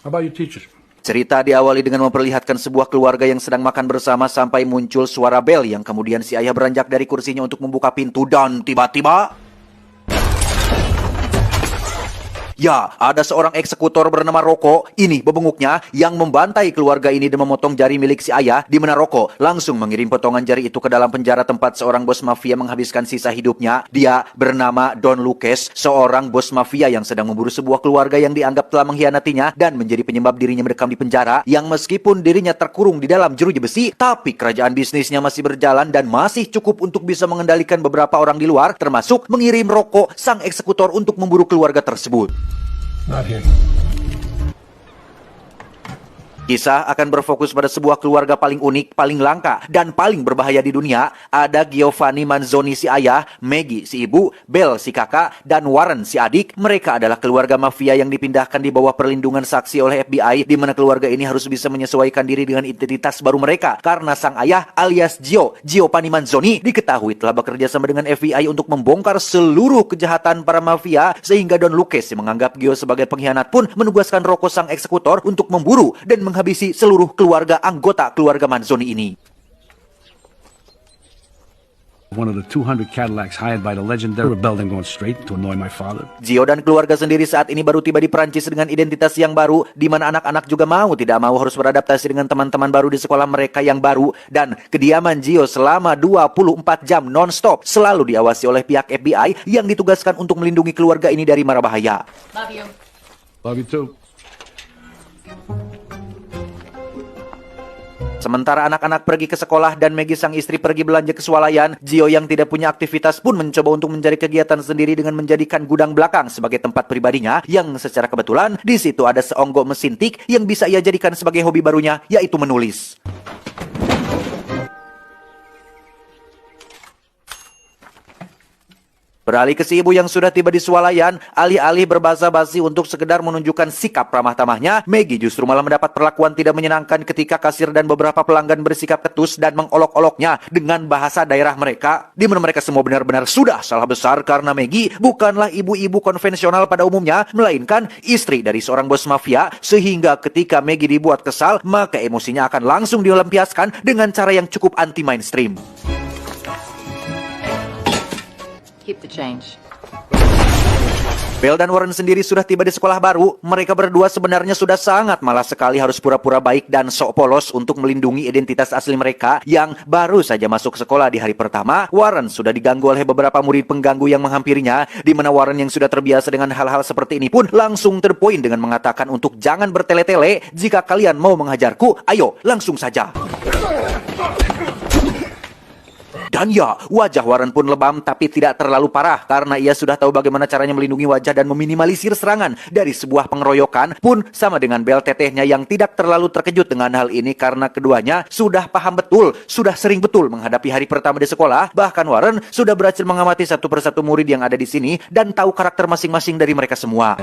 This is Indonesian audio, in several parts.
How about your teachers? Cerita diawali dengan memperlihatkan sebuah keluarga yang sedang makan bersama sampai muncul suara bel yang kemudian si ayah beranjak dari kursinya untuk membuka pintu dan tiba-tiba... Ya, ada seorang eksekutor bernama Rocco, ini bebenguknya, yang membantai keluarga ini dan memotong jari milik si ayah, di mana Rocco langsung mengirim potongan jari itu ke dalam penjara tempat seorang bos mafia menghabiskan sisa hidupnya. Dia bernama Don Lucas, seorang bos mafia yang sedang memburu sebuah keluarga yang dianggap telah mengkhianatinya dan menjadi penyebab dirinya mendekam di penjara, yang meskipun dirinya terkurung di dalam jeruji besi, tapi kerajaan bisnisnya masih berjalan dan masih cukup untuk bisa mengendalikan beberapa orang di luar, termasuk mengirim Rocco, sang eksekutor, untuk memburu keluarga tersebut. Not here. Kisah akan berfokus pada sebuah keluarga paling unik, paling langka, dan paling berbahaya di dunia. Ada Giovanni Manzoni si ayah, Maggie si ibu, Bell si kakak, dan Warren si adik. Mereka adalah keluarga mafia yang dipindahkan di bawah perlindungan saksi oleh FBI, di mana keluarga ini harus bisa menyesuaikan diri dengan identitas baru mereka. Karena sang ayah alias Giovanni Manzoni, diketahui telah bekerja sama dengan FBI untuk membongkar seluruh kejahatan para mafia, sehingga Don Lucas yang menganggap Gio sebagai pengkhianat pun menugaskan Rocco sang eksekutor untuk memburu dan menghabisi seluruh keluarga anggota keluarga Manzoni ini. One of the 200 Cadillacs hired by the legendary rebel and going straight to annoy my father. Gio dan keluarga sendiri saat ini baru tiba di Prancis dengan identitas yang baru, di mana anak-anak juga mau tidak mau harus beradaptasi dengan teman-teman baru di sekolah mereka yang baru, dan kediaman Gio selama 24 jam non-stop selalu diawasi oleh pihak FBI yang ditugaskan untuk melindungi keluarga ini dari mara bahaya. Love you. Love you too. Sementara anak-anak pergi ke sekolah dan Maggie sang istri pergi belanja ke swalayan, Gio yang tidak punya aktivitas pun mencoba untuk mencari kegiatan sendiri dengan menjadikan gudang belakang sebagai tempat pribadinya, yang secara kebetulan di situ ada seonggok mesin tik yang bisa ia jadikan sebagai hobi barunya, yaitu menulis. Beralih ke si ibu yang sudah tiba di swalayan, alih-alih berbasa-basi untuk sekedar menunjukkan sikap ramah tamahnya, Maggie justru malah mendapat perlakuan tidak menyenangkan ketika kasir dan beberapa pelanggan bersikap ketus dan mengolok-oloknya dengan bahasa daerah mereka, di mana mereka semua benar-benar sudah salah besar karena Maggie bukanlah ibu-ibu konvensional pada umumnya, melainkan istri dari seorang bos mafia, sehingga ketika Maggie dibuat kesal, maka emosinya akan langsung dilampiaskan dengan cara yang cukup anti-mainstream. Keep the change. Bell dan Warren sendiri sudah tiba di sekolah baru. Mereka berdua sebenarnya sudah sangat malas sekali harus pura-pura baik dan sok polos untuk melindungi identitas asli mereka yang baru saja masuk sekolah di hari pertama. Warren sudah diganggu oleh beberapa murid pengganggu yang menghampirinya, di mana Warren yang sudah terbiasa dengan hal-hal seperti ini pun langsung terpoin dengan mengatakan untuk jangan bertele-tele. Jika kalian mau menghajarku, ayo langsung saja. Dan ya, wajah Warren pun lebam tapi tidak terlalu parah karena ia sudah tahu bagaimana caranya melindungi wajah dan meminimalisir serangan dari sebuah pengeroyokan, pun sama dengan Bell tetehnya yang tidak terlalu terkejut dengan hal ini karena keduanya sudah paham betul, sudah sering betul menghadapi hari pertama di sekolah. Bahkan Warren sudah berhasil mengamati satu persatu murid yang ada di sini dan tahu karakter masing-masing dari mereka semua.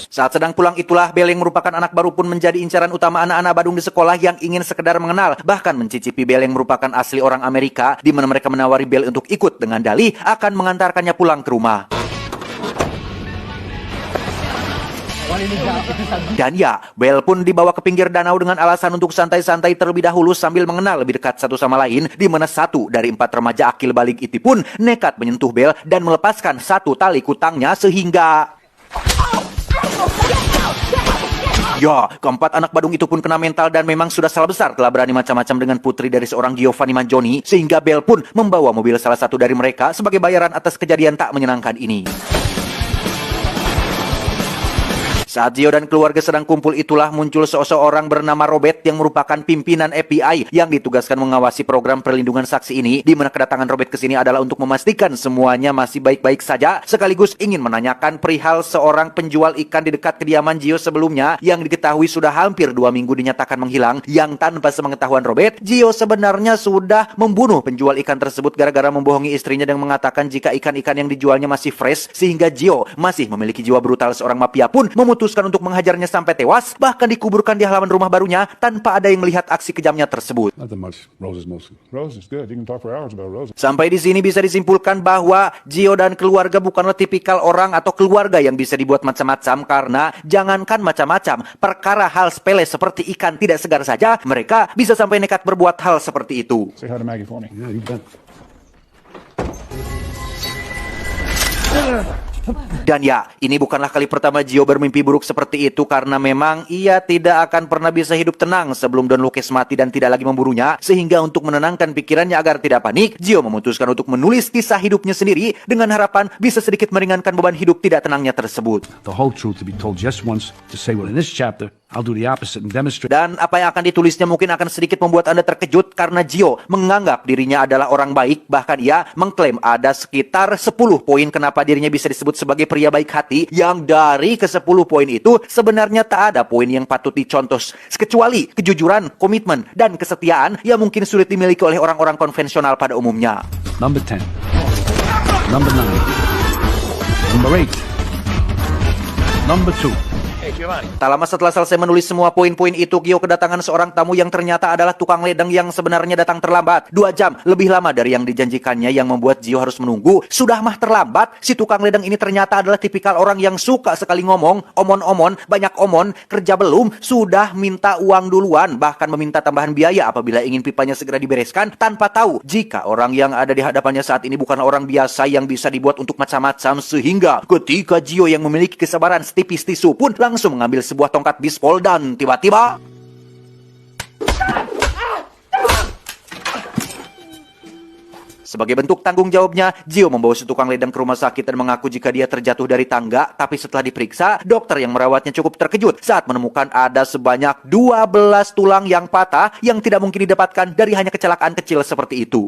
Saat sedang pulang itulah Bell yang merupakan anak baru pun menjadi incaran utama anak-anak Badung di sekolah yang ingin sekedar mengenal, bahkan mencicipi Bell yang merupakan asli orang Amerika, di mana mereka menawari Bell untuk ikut dengan dalih akan mengantarkannya pulang ke rumah. Dan ya, Bell pun dibawa ke pinggir danau dengan alasan untuk santai-santai terlebih dahulu sambil mengenal lebih dekat satu sama lain, di mana satu dari 4 remaja akil balik itu pun nekat menyentuh Bell dan melepaskan satu tali kutangnya sehingga... Ya, keempat anak Badung itu pun kena mental dan memang sudah salah besar telah berani macam-macam dengan putri dari seorang Giovanni Manzoni, sehingga Bell pun membawa mobil salah satu dari mereka sebagai bayaran atas kejadian tak menyenangkan ini. Saat Gio dan keluarga sedang kumpul itulah muncul seseorang bernama Robert yang merupakan pimpinan FBI yang ditugaskan mengawasi program perlindungan saksi ini, di mana kedatangan Robert ke sini adalah untuk memastikan semuanya masih baik-baik saja, sekaligus ingin menanyakan perihal seorang penjual ikan di dekat kediaman Gio sebelumnya yang diketahui sudah hampir 2 minggu dinyatakan menghilang, yang tanpa sepengetahuan Robert, Gio sebenarnya sudah membunuh penjual ikan tersebut gara-gara membohongi istrinya dan mengatakan jika ikan-ikan yang dijualnya masih fresh, sehingga Gio masih memiliki jiwa brutal seorang mafia pun memutuskan memutuskan untuk menghajarnya sampai tewas, bahkan dikuburkan di halaman rumah barunya tanpa ada yang melihat aksi kejamnya tersebut. Nothing much. Roses mostly. Rose is good. You can talk for hours about Rose. Sampai di sini bisa disimpulkan bahwa Gio dan keluarga bukanlah tipikal orang atau keluarga yang bisa dibuat macam-macam, karena jangankan macam-macam, perkara hal sepele seperti ikan tidak segar saja, mereka bisa sampai nekat berbuat hal seperti itu. Say hi to Maggie for me. Yeah, you bet. Dan ya, ini bukanlah kali pertama Gio bermimpi buruk seperti itu, karena memang ia tidak akan pernah bisa hidup tenang sebelum Don Lucas mati dan tidak lagi memburunya. Sehingga untuk menenangkan pikirannya agar tidak panik, Gio memutuskan untuk menulis kisah hidupnya sendiri dengan harapan bisa sedikit meringankan beban hidup tidak tenangnya tersebut. The whole truth to be told just once, to say, well, in this chapter, I'll do the opposite and demonstrate. Dan apa yang akan ditulisnya mungkin akan sedikit membuat Anda terkejut, karena Gio menganggap dirinya adalah orang baik. Bahkan ia mengklaim ada sekitar 10 poin kenapa dirinya bisa disebut sebagai pria baik hati, yang dari ke-10 poin itu sebenarnya tak ada poin yang patut dicontoh, kecuali kejujuran, komitmen, dan kesetiaan yang mungkin sulit dimiliki oleh orang-orang konvensional pada umumnya. Number 10. Number 9. Number 8. Number 2. Tak lama setelah selesai menulis semua poin-poin itu, Gio kedatangan seorang tamu yang ternyata adalah tukang ledeng yang sebenarnya datang terlambat 2 jam lebih lama dari yang dijanjikannya, yang membuat Gio harus menunggu. Sudah mah terlambat, si tukang ledeng ini ternyata adalah tipikal orang yang suka sekali ngomong, omon-omon, banyak omon, kerja belum, sudah minta uang duluan, bahkan meminta tambahan biaya apabila ingin pipanya segera dibereskan, tanpa tahu jika orang yang ada di hadapannya saat ini bukanlah orang biasa yang bisa dibuat untuk macam-macam. Sehingga ketika Gio yang memiliki kesabaran setipis tisu pun langsung mengambil sebuah tongkat bisbol dan tiba-tiba sebagai bentuk tanggung jawabnya, Gio membawa si tukang ledeng ke rumah sakit dan mengaku jika dia terjatuh dari tangga. Tapi setelah diperiksa, dokter yang merawatnya cukup terkejut saat menemukan ada sebanyak 12 tulang yang patah yang tidak mungkin didapatkan dari hanya kecelakaan kecil seperti itu.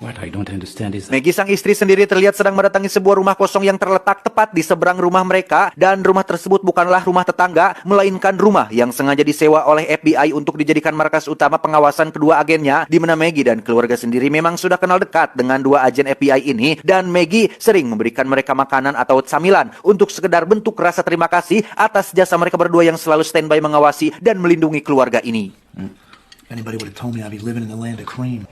What I don't understand is Maggie sang istri sendiri terlihat sedang mendatangi sebuah rumah kosong yang terletak tepat di seberang rumah mereka, dan rumah tersebut bukanlah rumah tetangga, melainkan rumah yang sengaja disewa oleh FBI untuk dijadikan markas utama pengawasan kedua agennya, di mana Maggie dan keluarga sendiri memang sudah kenal dekat dengan 2 agen FBI ini, dan Maggie sering memberikan mereka makanan atau camilan untuk sekedar bentuk rasa terima kasih atas jasa mereka berdua yang selalu standby mengawasi dan melindungi keluarga ini. Anybody would have told me I'd be living in the land of cream.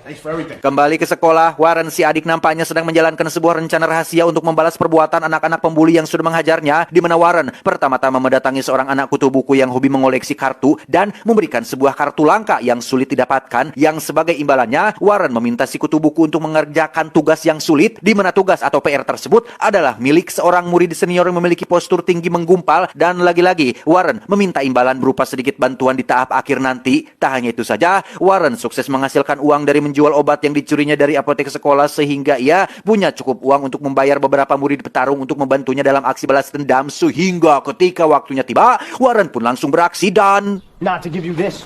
Thanks for everything. Kembali ke sekolah, Warren si adik nampaknya sedang menjalankan sebuah rencana rahasia untuk membalas perbuatan anak-anak pembuli yang sudah menghajarnya, di mana Warren pertama-tama mendatangi seorang anak kutu buku yang hobi mengoleksi kartu dan memberikan sebuah kartu langka yang sulit didapatkan, yang sebagai imbalannya Warren meminta si kutu buku untuk mengerjakan tugas yang sulit, di mana tugas atau PR tersebut adalah milik seorang murid senior yang memiliki postur tinggi menggumpal, dan lagi-lagi Warren meminta imbalan berupa sedikit bantuan di tahap akhir nanti. Tak hanya itu saja, Warren sukses menghasilkan uang dari menjual obat yang dicurinya dari apotek sekolah, sehingga ia punya cukup uang untuk membayar beberapa murid petarung untuk membantunya dalam aksi balas dendam. Sehingga ketika waktunya tiba, Warren pun langsung beraksi dan Not to give you this.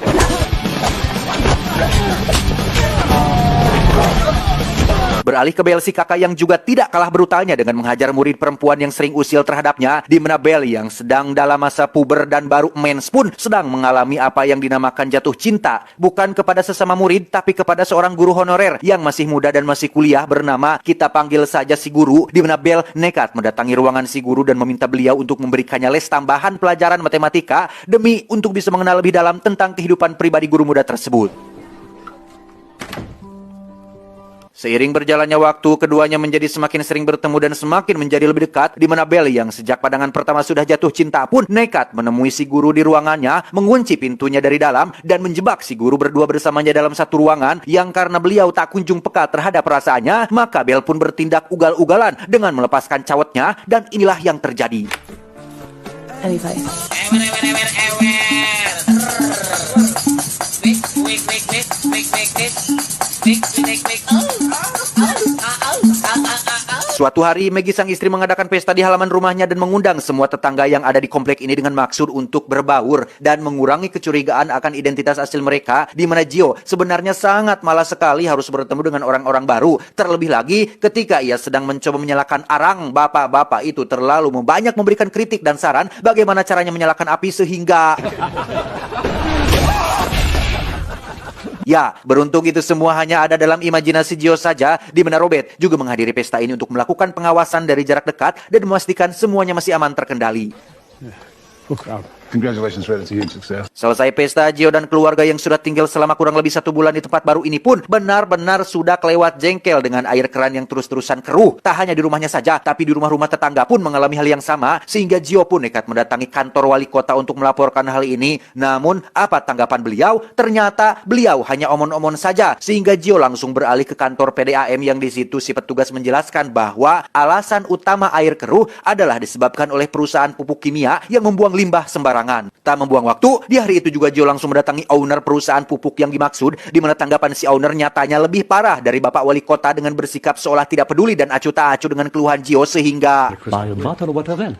beralih ke Belle si kakak yang juga tidak kalah brutalnya dengan menghajar murid perempuan yang sering usil terhadapnya, di mana Belle yang sedang dalam masa puber dan baru mens pun sedang mengalami apa yang dinamakan jatuh cinta, bukan kepada sesama murid tapi kepada seorang guru honorer yang masih muda dan masih kuliah bernama, kita panggil saja si guru, di mana Belle nekat mendatangi ruangan si guru dan meminta beliau untuk memberikannya les tambahan pelajaran matematika demi untuk bisa mengenal lebih dalam tentang kehidupan pribadi guru muda tersebut. Seiring berjalannya waktu, keduanya menjadi semakin sering bertemu dan semakin menjadi lebih dekat, di mana Belle yang sejak pandangan pertama sudah jatuh cinta pun nekat menemui si guru di ruangannya, mengunci pintunya dari dalam, dan menjebak si guru berdua bersamanya dalam satu ruangan, yang karena beliau tak kunjung peka terhadap perasaannya, maka Belle pun bertindak ugal-ugalan dengan melepaskan cawetnya, dan inilah yang terjadi. Anyway. Suatu hari, Maggie sang istri mengadakan pesta di halaman rumahnya dan mengundang semua tetangga yang ada di komplek ini dengan maksud untuk berbaur dan mengurangi kecurigaan akan identitas asli mereka, di mana Gio sebenarnya sangat malas sekali harus bertemu dengan orang-orang baru. Terlebih lagi ketika ia sedang mencoba menyalakan arang, bapak-bapak itu terlalu banyak memberikan kritik dan saran bagaimana caranya menyalakan api sehingga Ya, beruntung itu semua hanya ada dalam imajinasi Gio saja, di mana Robert juga menghadiri pesta ini untuk melakukan pengawasan dari jarak dekat dan memastikan semuanya masih aman terkendali. Wow. Congratulations, Red. It's a huge success. Selesai pesta, Gio dan keluarga yang sudah tinggal selama kurang lebih 1 bulan di tempat baru ini pun benar-benar sudah kelewat jengkel dengan air keran yang terus-terusan keruh. Tak hanya di rumahnya saja, tapi di rumah-rumah tetangga pun mengalami hal yang sama, sehingga Gio pun nekat mendatangi kantor wali kota untuk melaporkan hal ini. Namun, apa tanggapan beliau? Ternyata beliau hanya omon-omon saja, sehingga Gio langsung beralih ke kantor PDAM yang di situ si petugas menjelaskan bahwa alasan utama air keruh adalah disebabkan oleh perusahaan pupuk kimia yang membuang limbah sembarangan. Tak membuang waktu, di hari itu juga Gio langsung mendatangi owner perusahaan pupuk yang dimaksud, di mana tanggapan si owner nyatanya lebih parah dari Bapak Wali Kota dengan bersikap seolah tidak peduli dan acuh tak acuh dengan keluhan Gio sehingga Buy a bottle of water then.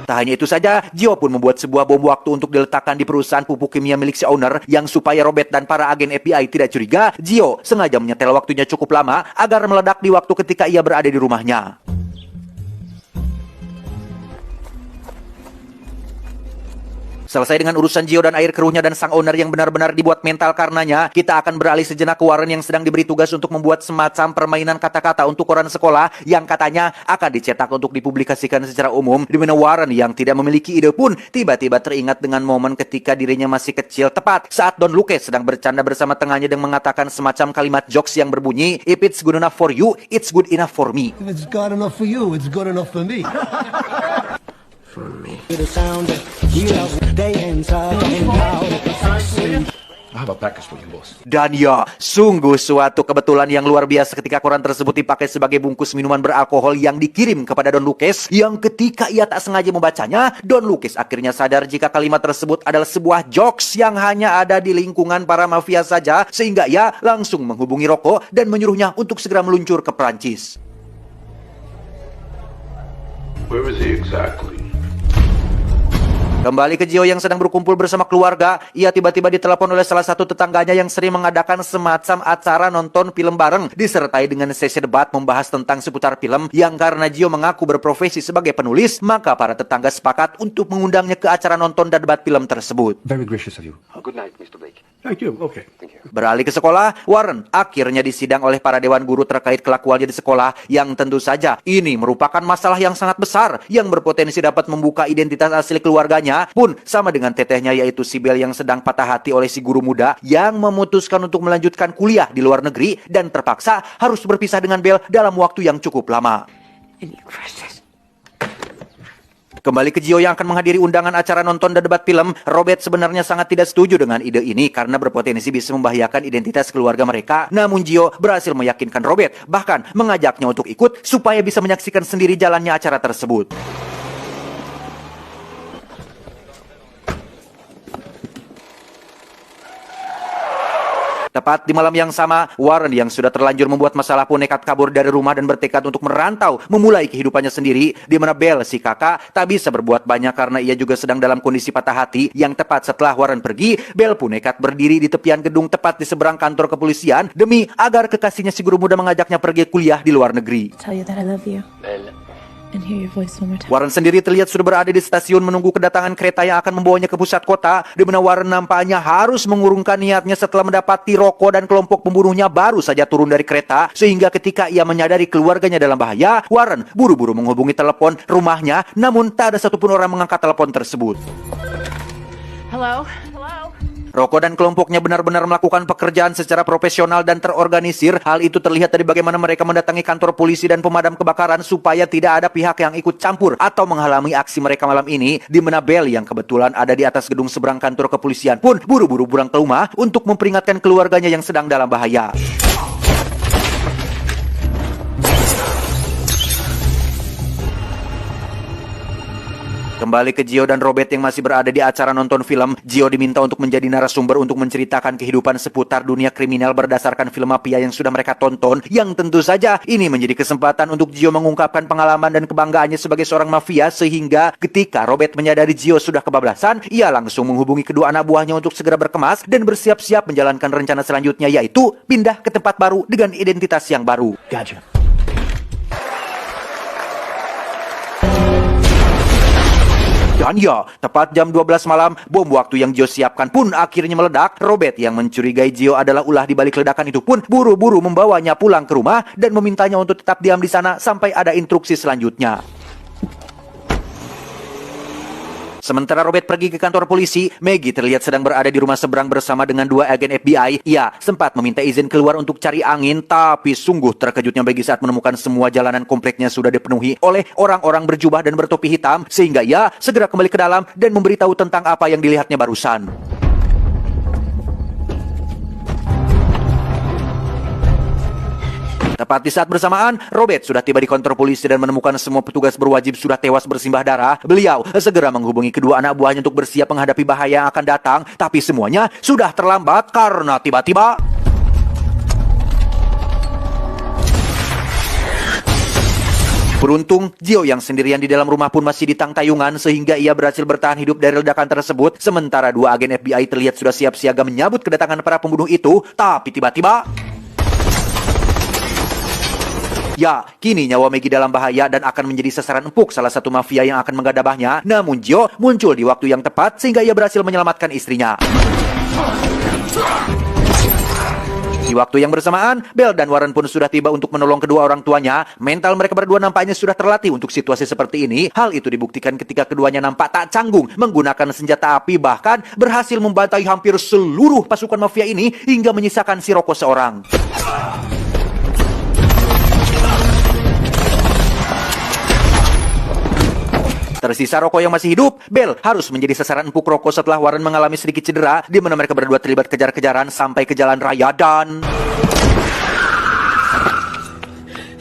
tak hanya itu saja, Gio pun membuat sebuah bom waktu untuk diletakkan di perusahaan pupuk kimia milik si owner yang supaya Robert dan para agen FBI tidak curiga, Gio sengaja menyetel waktunya cukup lama agar meledak di waktu ketika ia berada di rumahnya. Selesai dengan urusan Gio dan air keruhnya dan sang owner yang benar-benar dibuat mental karenanya, kita akan beralih sejenak ke Warren yang sedang diberi tugas untuk membuat semacam permainan kata-kata untuk koran sekolah yang katanya akan dicetak untuk dipublikasikan secara umum, di mana Warren yang tidak memiliki ide pun tiba-tiba teringat dengan momen ketika dirinya masih kecil, tepat saat Don Lucas sedang bercanda bersama tengahnya dan mengatakan semacam kalimat jokes yang berbunyi, "If it's good enough for you, it's good enough for me." If it's good enough for you, it's good enough for me. I have a package for you, boss. Dan ya, sungguh suatu kebetulan yang luar biasa ketika koran tersebut dipakai sebagai bungkus minuman beralkohol yang dikirim kepada Don Lucas, yang ketika ia tak sengaja membacanya, Don Lucas akhirnya sadar jika kalimat tersebut adalah sebuah jokes yang hanya ada di lingkungan para mafia saja, sehingga ia langsung menghubungi Rocco dan menyuruhnya untuk segera meluncur ke Prancis. Where is he exactly? Kembali ke Gio yang sedang berkumpul bersama keluarga, ia tiba-tiba ditelepon oleh salah satu tetangganya yang sering mengadakan semacam acara nonton film bareng, disertai dengan sesi debat membahas tentang seputar film, yang karena Gio mengaku berprofesi sebagai penulis, maka para tetangga sepakat untuk mengundangnya ke acara nonton dan debat film tersebut. Very gracious of you. Good night, Mr. Blake. Thank you. Okay. Beralih ke sekolah, Warren akhirnya disidang oleh para dewan guru terkait kelakuannya di sekolah, yang tentu saja ini merupakan masalah yang sangat besar yang berpotensi dapat membuka identitas asli keluarganya, pun sama dengan tetehnya yaitu si Bell yang sedang patah hati oleh si guru muda yang memutuskan untuk melanjutkan kuliah di luar negeri dan terpaksa harus berpisah dengan Bell dalam waktu yang cukup lama. Kembali ke Gio yang akan menghadiri undangan acara nonton dan debat film, Robert sebenarnya sangat tidak setuju dengan ide ini karena berpotensi bisa membahayakan identitas keluarga mereka. Namun Gio berhasil meyakinkan Robert, bahkan mengajaknya untuk ikut supaya bisa menyaksikan sendiri jalannya acara tersebut. Tepat di malam yang sama, Warren yang sudah terlanjur membuat masalah pun nekat kabur dari rumah dan bertekad untuk merantau, memulai kehidupannya sendiri, di mana Bell, si kakak, tak bisa berbuat banyak karena ia juga sedang dalam kondisi patah hati. Yang tepat setelah Warren pergi, Bell pun nekat berdiri di tepian gedung tepat di seberang kantor kepolisian demi agar kekasihnya si guru muda mengajaknya pergi kuliah di luar negeri. Tell you that I love you. And hear your voice one more time. Warren sendiri terlihat sudah berada di stasiun menunggu kedatangan kereta yang akan membawanya ke pusat kota, di mana Warren nampaknya harus mengurungkan niatnya setelah mendapati Rocco dan kelompok pembunuhnya baru saja turun dari kereta, sehingga ketika ia menyadari keluarganya dalam bahaya, Warren buru-buru menghubungi telepon rumahnya, namun tak ada satupun orang mengangkat telepon tersebut. Hello? Rocco dan kelompoknya benar-benar melakukan pekerjaan secara profesional dan terorganisir. Hal itu terlihat dari bagaimana mereka mendatangi kantor polisi dan pemadam kebakaran supaya tidak ada pihak yang ikut campur atau menghalangi aksi mereka malam ini, di mana Bell yang kebetulan ada di atas gedung seberang kantor kepolisian pun buru-buru pulang ke rumah untuk memperingatkan keluarganya yang sedang dalam bahaya. Kembali ke Gio dan Robert yang masih berada di acara nonton film, Gio diminta untuk menjadi narasumber untuk menceritakan kehidupan seputar dunia kriminal berdasarkan film mafia yang sudah mereka tonton, yang tentu saja ini menjadi kesempatan untuk Gio mengungkapkan pengalaman dan kebanggaannya sebagai seorang mafia, sehingga ketika Robert menyadari Gio sudah kebablasan, ia langsung menghubungi kedua anak buahnya untuk segera berkemas dan bersiap-siap menjalankan rencana selanjutnya, yaitu pindah ke tempat baru dengan identitas yang baru. Gotcha. Dan ya, tepat jam 12 malam, bom waktu yang Gio siapkan pun akhirnya meledak. Robert yang mencurigai Gio adalah ulah di balik ledakan itu pun buru-buru membawanya pulang ke rumah dan memintanya untuk tetap diam di sana sampai ada instruksi selanjutnya. Sementara Robert pergi ke kantor polisi, Maggie terlihat sedang berada di rumah seberang bersama dengan 2 agen FBI. Ia sempat meminta izin keluar untuk cari angin, tapi sungguh terkejutnya Maggie saat menemukan semua jalanan kompleknya sudah dipenuhi oleh orang-orang berjubah dan bertopi hitam, sehingga ia segera kembali ke dalam dan memberitahu tentang apa yang dilihatnya barusan. Tepat di saat bersamaan, Robert sudah tiba di kantor polisi dan menemukan semua petugas berwajib sudah tewas bersimbah darah. Beliau segera menghubungi kedua anak buahnya untuk bersiap menghadapi bahaya yang akan datang, tapi semuanya sudah terlambat karena tiba-tiba beruntung, Gio yang sendirian di dalam rumah pun masih ditangtayungan sehingga ia berhasil bertahan hidup dari ledakan tersebut. Sementara 2 agen FBI terlihat sudah siap siaga menyambut kedatangan para pembunuh itu, tapi tiba-tiba ya, kini nyawa Maggie dalam bahaya dan akan menjadi sasaran empuk salah satu mafia yang akan menggadabahnya. Namun Gio muncul di waktu yang tepat sehingga ia berhasil menyelamatkan istrinya. Di waktu yang bersamaan, Bell dan Warren pun sudah tiba untuk menolong kedua orang tuanya. Mental mereka berdua nampaknya sudah terlatih untuk situasi seperti ini. Hal itu dibuktikan ketika keduanya nampak tak canggung menggunakan senjata api, bahkan berhasil membantai hampir seluruh pasukan mafia ini hingga menyisakan si Rocco seorang. Tersisa Rocco yang masih hidup. Bell harus menjadi sasaran empuk Rocco setelah Warren mengalami sedikit cedera, di mana mereka berdua terlibat kejar-kejaran sampai ke jalan raya dan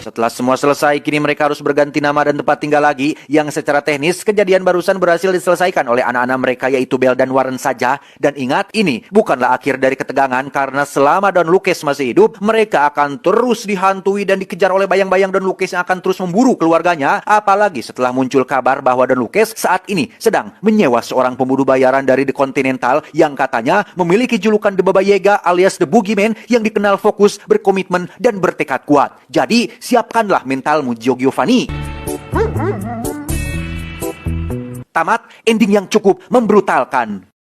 setelah semua selesai, kini mereka harus berganti nama dan tempat tinggal lagi, yang secara teknis kejadian barusan berhasil diselesaikan oleh anak-anak mereka yaitu Bell dan Warren saja. Dan ingat, ini bukanlah akhir dari ketegangan karena selama Don Lucas masih hidup, mereka akan terus dihantui dan dikejar oleh bayang-bayang Don Lucas yang akan terus memburu keluarganya. Apalagi setelah muncul kabar bahwa Don Lucas saat ini sedang menyewa seorang pembunuh bayaran dari The Continental yang katanya memiliki julukan The Baba Yaga alias The Boogeyman yang dikenal fokus, berkomitmen, dan bertekad kuat. Jadi, siapkanlah mentalmu, Gio Giovanni. Tamat, ending yang cukup membrutalkan.